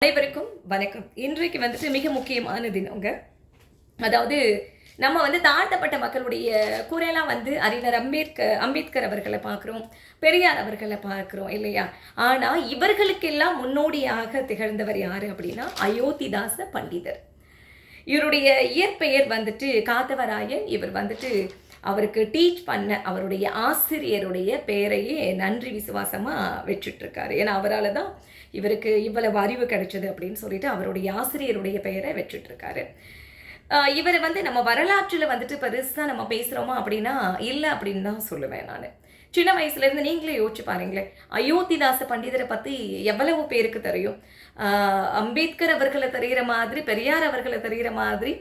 அனைவருக்கும் வணக்கம். இன்றைக்கு வந்துட்டு மிக முக்கியமான தினங்க. அதாவது நம்ம தாழ்த்தப்பட்ட மக்களுடைய குரலாக அறிஞர் அம்பேத்கர் அவர்களை பார்க்குறோம், பெரியார் அவர்களை பார்க்குறோம் இல்லையா? ஆனால் இவர்களுக்கெல்லாம் முன்னோடியாக திகழ்ந்தவர் யார் அப்படின்னா அயோத்திதாச பண்டிதர். இவருடைய இயற்பெயர் காத்தவராயன். இவர் அவருக்கு டீச் பண்ண அவருடைய ஆசிரியருடைய பெயரையே நன்றி விசுவாசமாக வச்சுட்ருக்காரு. ஏன்னா அவரால் தான் இவருக்கு இவ்வளவு அறிவு கிடைச்சது அப்படின்னு சொல்லிட்டு அவருடைய ஆசிரியருடைய பெயரை வச்சுட்ருக்காரு. இவர் நம்ம வரலாற்றில் பெருசாக நம்ம பேசுகிறோமா அப்படின்னா இல்லை அப்படின்னு தான் சொல்லுவேன் நான். சின்ன வயசுலேருந்து நீங்களே யோசிச்சு பாருங்களேன், அயோத்திதாச பண்டிதரை பற்றி எவ்வளவு பேருக்கு தெரியும்? அம்பேத்கர் அவர்களை தெரிகிற மாதிரி, பெரியார் அவர்களை தெரிகிற மாதிரி,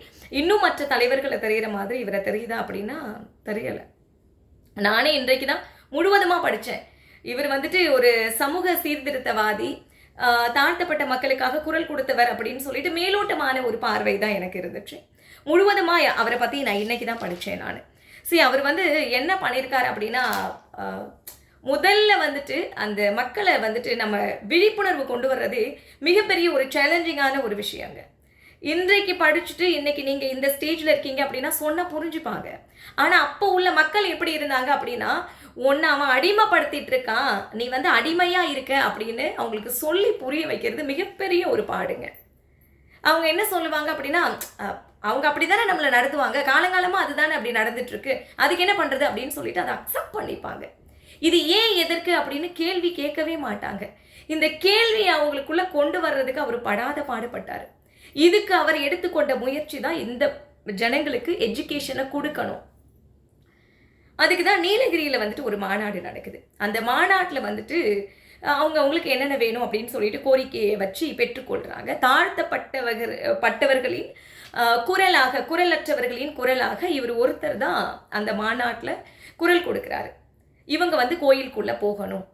இன்னும் மற்ற தலைவர்களை தெரிகிற மாதிரி இவரை தெரியுதா அப்படின்னா தெரியலை. நானே இன்றைக்கு தான் முழுவதுமாக படித்தேன். இவர் ஒரு சமூக சீர்திருத்தவாதி, தாழ்த்தப்பட்ட மக்களுக்காக குரல் கொடுத்தவர் அப்படின்னு சொல்லிட்டு மேலோட்டமான ஒரு பார்வை தான் எனக்கு இருந்துச்சு. முழுவதுமாக அவரை பற்றி நான் இன்னைக்கு தான் படித்தேன் நான். சரி, அவர் என்ன பண்ணியிருக்காரு அப்படின்னா, முதல்ல அந்த மக்களை நம்ம விழிப்புணர்வு கொண்டு வர்றதே மிகப்பெரிய ஒரு சேலஞ்சிங்கான ஒரு விஷயங்க. இன்றைக்கு படிச்சுட்டு இன்னைக்கு நீங்கள் இந்த ஸ்டேஜில் இருக்கீங்க அப்படின்னா சொன்னால் புரிஞ்சுப்பாங்க. ஆனால் அப்போ உள்ள மக்கள் எப்படி இருந்தாங்க அப்படின்னா, ஒன்று அவன் அடிமைப்படுத்திட்டு இருக்கான், நீ அடிமையாக இருக்க அப்படின்னு அவங்களுக்கு சொல்லி புரிய வைக்கிறது மிகப்பெரிய ஒரு பாடுங்க. அவங்க என்ன சொல்லுவாங்க அப்படின்னா, அவங்க அப்படி தானே நம்மளை நடத்துவாங்க, காலங்காலமாக அதுதானே அப்படி நடந்துட்டுருக்கு, அதுக்கு என்ன பண்ணுறது அப்படின்னு சொல்லிட்டு அதை அக்செப்ட் பண்ணிப்பாங்க. இது ஏன் எதற்கு அப்படின்னு கேள்வி கேட்கவே மாட்டாங்க. இந்த கேள்வி அவங்களுக்குள்ளே கொண்டு வர்றதுக்கு அவர் படாத பாடுபட்டார். இதுக்கு அவர் எடுத்துக்கொண்ட முயற்சி தான் இந்த ஜனங்களுக்கு எஜுகேஷனை கொடுக்கணும். அதுக்கு தான் நீலகிரியில் ஒரு மாநாடு நடக்குது. அந்த மாநாட்டில் அவங்களுக்கு என்னென்ன வேணும் அப்படின்னு சொல்லிட்டு கோரிக்கையை வச்சு பெற்றுக்கொள்கிறாங்க. தாழ்த்தப்பட்டவர்களின் குரலாக, குரலற்றவர்களின் குரலாக இவர் ஒருத்தர் தான் அந்த மாநாட்டில் குரல் கொடுக்குறாரு. இவங்க கோயிலுக்குள்ளே போகணும்,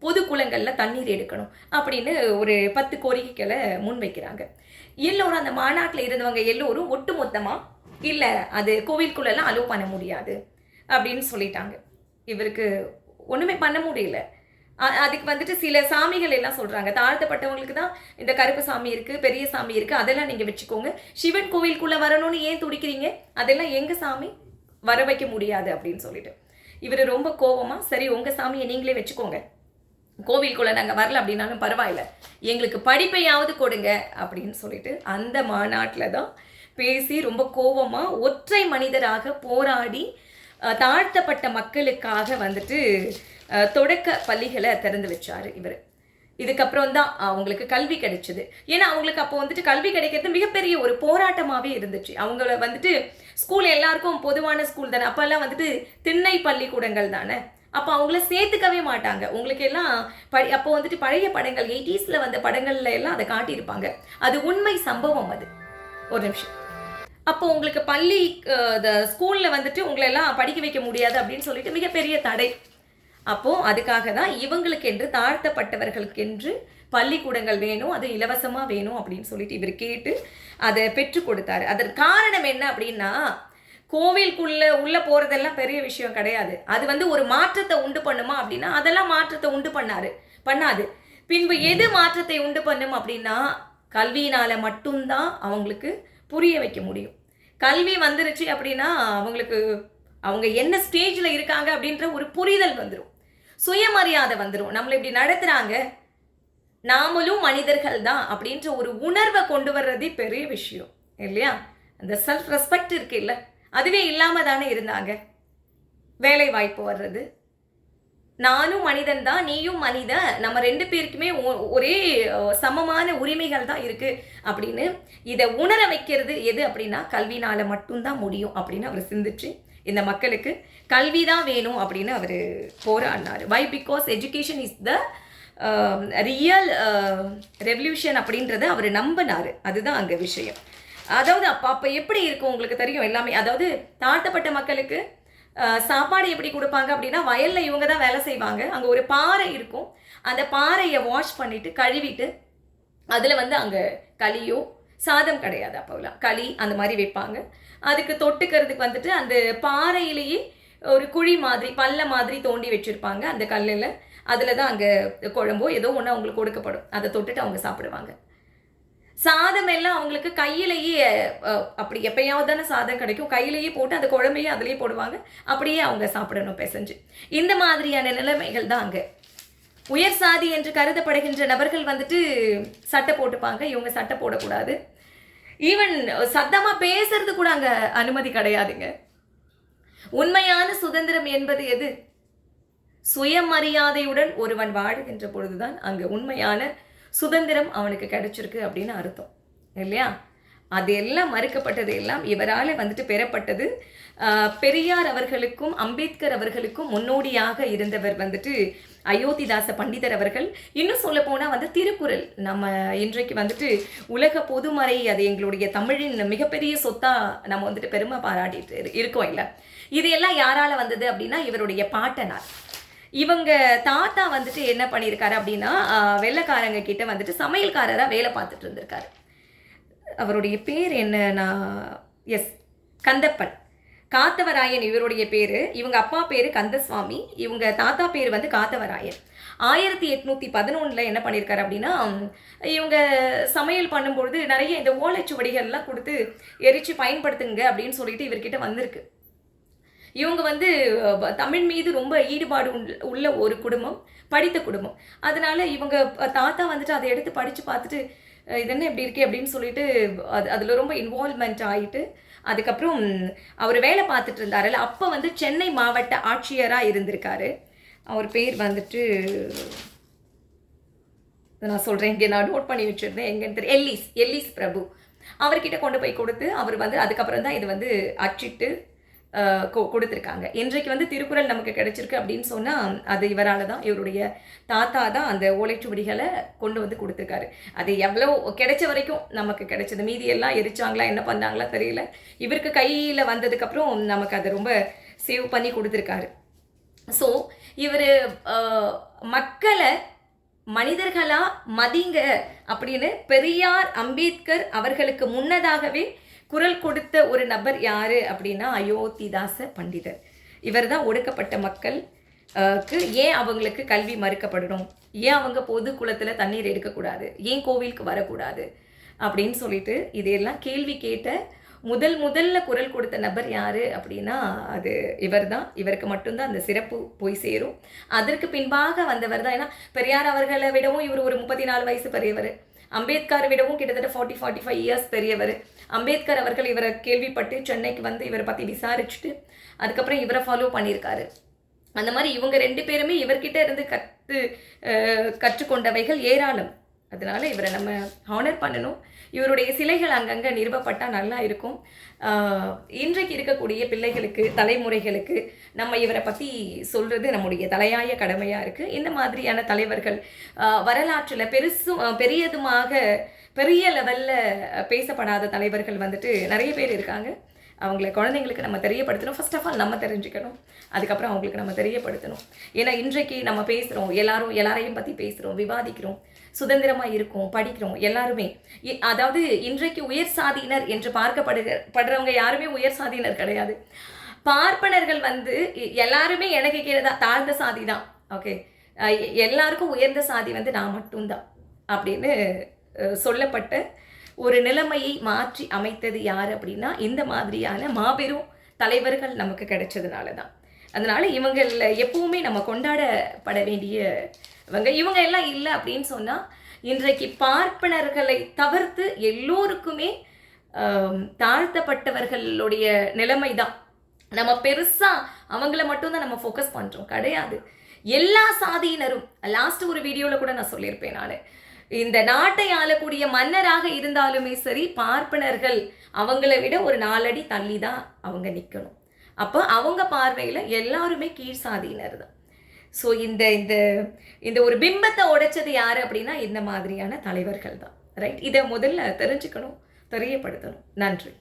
பொது குளங்களில் தண்ணீர் எடுக்கணும் அப்படின்னு ஒரு 10 கோரிக்கைகளை முன்வைக்கிறாங்க. எல்லோரும் அந்த மாநாட்டில் இருந்தவங்க எல்லோரும் ஒட்டு மொத்தமாக இல்லை, அது கோவிலுக்குள்ளெல்லாம் அலோவ் பண்ண முடியாது அப்படின்னு சொல்லிட்டாங்க. இவருக்கு ஒன்றுமே பண்ண முடியல. அதுக்கு சில சாமிகள் எல்லாம் சொல்கிறாங்க, தாழ்த்தப்பட்டவங்களுக்கு தான் இந்த கருப்பு சாமி இருக்குது, பெரிய சாமி இருக்குது, அதெல்லாம் நீங்கள் வச்சுக்கோங்க. சிவன் கோவிலுக்குள்ளே வரணும்னு ஏன் துடிக்கிறீங்க? அதெல்லாம் எங்கள் சாமி, வர வைக்க முடியாது அப்படின்னு சொல்லிட்டு இவர் ரொம்ப கோபமாக, சரி உங்கள் சாமியை நீங்களே வச்சுக்கோங்க, கோவிலுக்குள்ளே நாங்கள் வரல அப்படின்னாலும் பரவாயில்ல, எங்களுக்கு படிப்பையாவது கொடுங்க அப்படின்னு சொல்லிட்டு அந்த மாநாட்டில் தான் பேசி ரொம்ப கோபமாக ஒற்றை மனிதராக போராடி தாழ்த்தப்பட்ட மக்களுக்காக தொடக்க பள்ளிகளை திறந்து வச்சார் இவர். இதுக்கப்புறம் தான் அவங்களுக்கு கல்வி கிடைச்சிது. ஏன்னா அவங்களுக்கு அப்போ கல்வி கிடைக்கிறது மிகப்பெரிய ஒரு போராட்டமாகவே இருந்துச்சு. அவங்கள ஸ்கூல் எல்லாருக்கும் பொதுவான ஸ்கூல் தானே, அப்போல்லாம் திண்ணை பள்ளிக்கூடங்கள் தானே, அப்போ அவங்கள சேர்த்துக்கவே மாட்டாங்க. உங்களுக்கு எல்லாம் அப்போ பழைய படங்கள் 80s வந்த படங்கள்ல எல்லாம் அதை காட்டியிருப்பாங்க. அது உண்மை சம்பவம். அது ஒரு நிமிஷம். அப்போ உங்களுக்கு பள்ளி ஸ்கூலில் உங்களை எல்லாம் படிக்க வைக்க முடியாது அப்படின்னு சொல்லிட்டு மிகப்பெரிய தடை. அப்போது அதுக்காக தான் இவங்களுக்கென்று, தாழ்த்தப்பட்டவர்களுக்கென்று பள்ளிக்கூடங்கள் வேணும், அது இலவசமாக வேணும் அப்படின்னு சொல்லிட்டு இவர் கேட்டு அதை பெற்று கொடுத்தாரு. அதற்கு காரணம் என்ன அப்படின்னா, கோவிலுக்குள்ளே போகிறதெல்லாம் பெரிய விஷயம் கிடையாது. அது ஒரு மாற்றத்தை உண்டு பண்ணுமா அப்படின்னா அதெல்லாம் மாற்றத்தை உண்டு பண்ணாது. பின்பு எது மாற்றத்தை உண்டு பண்ணும் அப்படின்னா, கல்வியினால் மட்டும்தான் அவங்களுக்கு புரிய வைக்க முடியும். கல்வி வந்துருச்சு அப்படின்னா அவங்களுக்கு அவங்க என்ன ஸ்டேஜில் இருக்காங்க அப்படின்ற ஒரு புரிதல் வந்துடும், சுயமரியாதை வந்துடும். நம்மளை இப்படி நடத்துகிறாங்க, நாமளும் மனிதர்கள் தான் அப்படின்ற ஒரு உணர்வை கொண்டு வர்றதே பெரிய விஷயம் இல்லையா? அந்த செல்ஃப் ரெஸ்பெக்ட் இருக்கு இல்லை, அதுவே இல்லாமல் தானே இருந்தாங்க. வேலை வாய்ப்பு வர்றது, நானும் மனிதன் தான், நீயும் மனிதன், நம்ம 2 பேருக்குமே ஒரே சமமான உரிமைகள் தான் இருக்குது அப்படின்னு இதை உணர வைக்கிறது எது அப்படின்னா கல்வினால் மட்டும்தான் முடியும் அப்படின்னு அவர் சிந்திச்சு இந்த மக்களுக்கு கல்வி தான் வேணும் அப்படின்னு அவர் போராடினார். Why? Because education is the real revolution அப்படின்றத அவர் நம்பினார். அதுதான் அங்கே விஷயம். அதாவது அப்போ எப்படி இருக்கும் உங்களுக்கு தெரியும் எல்லாமே. அதாவது தாழ்த்தப்பட்ட மக்களுக்கு சாப்பாடு எப்படி கொடுப்பாங்க அப்படின்னா, வயலில் இவங்க தான் வேலை செய்வாங்க. அங்கே ஒரு பாறை இருக்கும், அந்த பாறையை வாஷ் பண்ணிவிட்டு கழுவிட்டு அதில் அங்கே களியோ சாதம் கிடையாது, அப்போலாம் களி அந்த மாதிரி வைப்பாங்க. அதுக்கு தொட்டுக்கிறதுக்கு அந்த பாறையிலேயே ஒரு குழி மாதிரி பல்ல மாதிரி தோண்டி வச்சுருப்பாங்க அந்த கல்லில். அதில் தான் அங்கே குழம்போ ஏதோ ஒன்று அவங்களுக்கு கொடுக்கப்படும், அதை தொட்டுட்டு அவங்க சாப்பிடுவாங்க. சாதம் எல்லாம் அவங்களுக்கு கையிலேயே அப்படி எப்பயாவது தானே சாதம் கிடைக்கும், கையிலேயே போட்டு அந்த குழம்பையும் அதிலேயே போடுவாங்க, அப்படியே அவங்க சாப்பிடணும் பிசைஞ்சு. இந்த மாதிரியான நிலைமைகள் தான் அங்கே. உயர் சாதி என்று கருதப்படுகின்ற நபர்கள் வந்துட்டு சட்டை போட்டுப்பாங்க, இவங்க சட்டை போடக்கூடாது. ஈவன் சத்தமாக பேசுறது கூட அங்கே அனுமதி கிடையாதுங்க. உண்மையான சுதந்திரம் என்பது எது? சுயமரியாதையுடன் ஒருவன் வாழுகின்ற பொழுதுதான் அங்கே உண்மையான சுதந்திரம் அவனுக்கு கிடைச்சிருக்கு அப்படின்னு அர்த்தம் இல்லையா? அது எல்லாம் மறுக்கப்பட்டது எல்லாம் இவரால் வந்துட்டு பெறப்பட்டது. பெரியார் அவர்களுக்கும் அம்பேத்கர் அவர்களுக்கும் முன்னோடியாக இருந்தவர் வந்துட்டு அயோத்திதாச பண்டிதர் அவர்கள். இன்னும் சொல்ல போனால் வந்து திருக்குறள் நம்ம இன்றைக்கு வந்துட்டு உலக பொதுமறை, அது எங்களுடைய தமிழின் மிகப்பெரிய சொத்தாக நம்ம வந்துட்டு பெருமை பாராட்டிட்டு இருக்கோம் இல்லை? இது எல்லாம் யாரால் வந்தது அப்படின்னா இவருடைய பாட்டனார். இவங்க தாத்தா வந்துட்டு என்ன பண்ணியிருக்காரு அப்படின்னா வெள்ளைக்காரங்க கிட்ட வந்துட்டு சமையல்காரராக வேலை பார்த்துட்டு இருந்திருக்காரு. அவருடைய பேர் என்னன்னா கந்தப்பன், காத்தவராயன் இவருடைய பேர். இவங்க அப்பா பேர் கந்தசுவாமி, இவங்க தாத்தா பேர் வந்து காத்தவராயன். 1811 என்ன பண்ணியிருக்காரு அப்படின்னா இவங்க சமையல் பண்ணும்பொழுது நிறைய இந்த ஓலைச்சுவடிகள்லாம் கொடுத்து எரித்து பயன்படுத்துங்க அப்படின்னு சொல்லிட்டு இவர்கிட்ட வந்திருக்கு. இவங்க வந்து தமிழ் மீது ரொம்ப ஈடுபாடு உள்ள ஒரு குடும்பம், படித்த குடும்பம். அதனால இவங்க தாத்தா வந்துட்டு அதை எடுத்து படித்து பார்த்துட்டு இது என்ன இப்படி இருக்கே அப்படின்னு சொல்லிட்டு அதில் ரொம்ப இன்வால்வ்மெண்ட் ஆகிட்டு அதுக்கப்புறம் அவர் வேலை பார்த்துட்டு இருந்தார்ல, அப்போ வந்து சென்னை மாவட்ட ஆட்சியராக இருந்திருக்காரு. அவர் பேர் வந்துட்டு நான் சொல்கிறேன், இங்கே நான் நோட் பண்ணி வச்சுருந்தேன், எங்கன்னு தெரியும், எல்லிஸ் பிரபு. அவர்கிட்ட கொண்டு போய் கொடுத்து அவர் வந்து அதுக்கப்புறம் தான் இது வந்து அச்சிட்டு கொடுத்துருக்காங்க. இன்றைக்கு வந்து திருக்குறள் நமக்கு கிடைச்சிருக்கு அப்படின்னு சொன்னால் அது இவரால் தான். இவருடைய தாத்தா தான் அந்த ஓலைச்சுவடிகளை கொண்டு வந்து கொடுத்துருக்காரு. அது எவ்வளோ கிடைச்ச வரைக்கும் நமக்கு கிடைச்சது, மீதி எல்லாம் எரிச்சாங்களா என்ன பண்ணாங்களா தெரியல. இவருக்கு கையில் வந்ததுக்கப்புறம் நமக்கு அதை ரொம்ப சேவ் பண்ணி கொடுத்துருக்காரு. ஸோ இவர் மக்களை மனிதர்களா மதிங்க அப்படின்னு பெரியார் அம்பேத்கர் அவர்களுக்கு முன்னதாகவே குரல் கொடுத்த ஒரு நபர் யாரு அப்படின்னா அயோத்திதாச பண்டிதர். இவர் தான் ஒடுக்கப்பட்ட மக்களுக்கு ஏன் அவங்களுக்கு கல்வி மறுக்கப்படணும், ஏன் அவங்க பொது குளத்தில் தண்ணீர் எடுக்கக்கூடாது, ஏன் கோவிலுக்கு வரக்கூடாது அப்படின்னு சொல்லிட்டு இதையெல்லாம் கேள்வி கேட்ட முதல்ல குரல் கொடுத்த நபர் யாரு அப்படின்னா அது இவர் தான். இவருக்கு மட்டும்தான் அந்த சிறப்பு போய் சேரும். அதற்கு பின்பாக வந்தவர் தான். ஏன்னா பெரியார் அவர்களை விடவும் இவர் ஒரு 34 வயசு பெரியவர், அம்பேத்கரை விடவும் கிட்டத்தட்ட 45 இயர்ஸ் பெரியவர். அம்பேத்கர் அவர்கள் இவரை கேள்விப்பட்டு சென்னைக்கு வந்து இவரை பற்றி விசாரிச்சுட்டு அதுக்கப்புறம் இவரை ஃபாலோ பண்ணியிருக்காரு. அந்த மாதிரி இவங்க 2 பேருமே இவர்கிட்ட இருந்து கற்றுக்கொண்டவைகள் ஏராளம். அதனால இவரை நம்ம ஹானர் பண்ணணும். இவருடைய சிலைகள் அங்கங்கே நிறுவப்பட்டால் நல்லா இருக்கும். இன்றைக்கு இருக்கக்கூடிய பிள்ளைகளுக்கு, தலைமுறைகளுக்கு நம்ம இவரை பற்றி சொல்கிறது நம்முடைய தலையாய கடமையாக இருக்குது. இந்த மாதிரியான தலைவர்கள் வரலாற்றில் பெரியதுமாக பெரிய லெவலில் பேசப்படாத தலைவர்கள் வந்துட்டு நிறைய பேர் இருக்காங்க. அவங்கள குழந்தைங்களுக்கு நம்ம தெரியப்படுத்தணும். ஃபர்ஸ்ட் ஆஃப் ஆல் நம்ம தெரிஞ்சுக்கணும், அதுக்கப்புறம் அவங்களுக்கு நம்ம தெரியப்படுத்தணும். ஏன்னா இன்றைக்கு நம்ம பேசுகிறோம், எல்லாரையும் பற்றி பேசுகிறோம், விவாதிக்கிறோம், சுதந்திரமாக இருக்கோம், படிக்கிறோம் எல்லாருமே. அதாவது இன்றைக்கு உயர் சாதியினர் என்று பார்க்கப்படுறவங்க யாருமே உயர் சாதியினர் கிடையாது. பார்ப்பனர்கள் வந்து எல்லாருமே எனக்கு கீழே தான், தாழ்ந்த சாதி தான். ஓகே, எல்லாருக்கும் உயர்ந்த சாதி வந்து நான் மட்டும்தான் அப்படின்னு சொல்லப்பட்ட ஒரு நிலைமையை மாற்றி அமைத்தது யார் அப்படின்னா இந்த மாதிரியான மாபெரும் தலைவர்கள் நமக்கு கிடைச்சதுனால தான். அதனால இவங்கள எப்பவுமே நம்ம கொண்டாடப்பட வேண்டியவங்க. இவங்க எல்லாம் இல்லை அப்படின்னு சொன்னால் இன்றைக்கு பார்ப்பனர்களை தவிர்த்து எல்லோருக்குமே தாழ்த்தப்பட்டவர்களுடைய நிலைமை தான். நம்ம பெருசாக அவங்கள மட்டும்தான் நம்ம ஃபோக்கஸ் பண்ணுறோம் கிடையாது. எல்லா சாதியினரும், லாஸ்ட் ஒரு வீடியோவில் கூட நான் சொல்லியிருப்பேன், நான் இந்த நாட்டை ஆளக்கூடிய மன்னராக இருந்தாலுமே சரி பார்ப்பனர்கள் அவங்கள விட ஒரு 4 அடி தள்ளி தான் அவங்க நிற்கணும். அப்போ அவங்க பார்வையில் எல்லாருமே கீழ் சாதியினர் தான். ஸோ இந்த இந்த இந்த ஒரு பிம்பத்தை உடைச்சது யார் அப்படின்னா இந்த மாதிரியான தலைவர்கள் தான். ரைட், இதை முதல்ல தெரிஞ்சுக்கணும், தெரியப்படுத்தணும். நன்றி.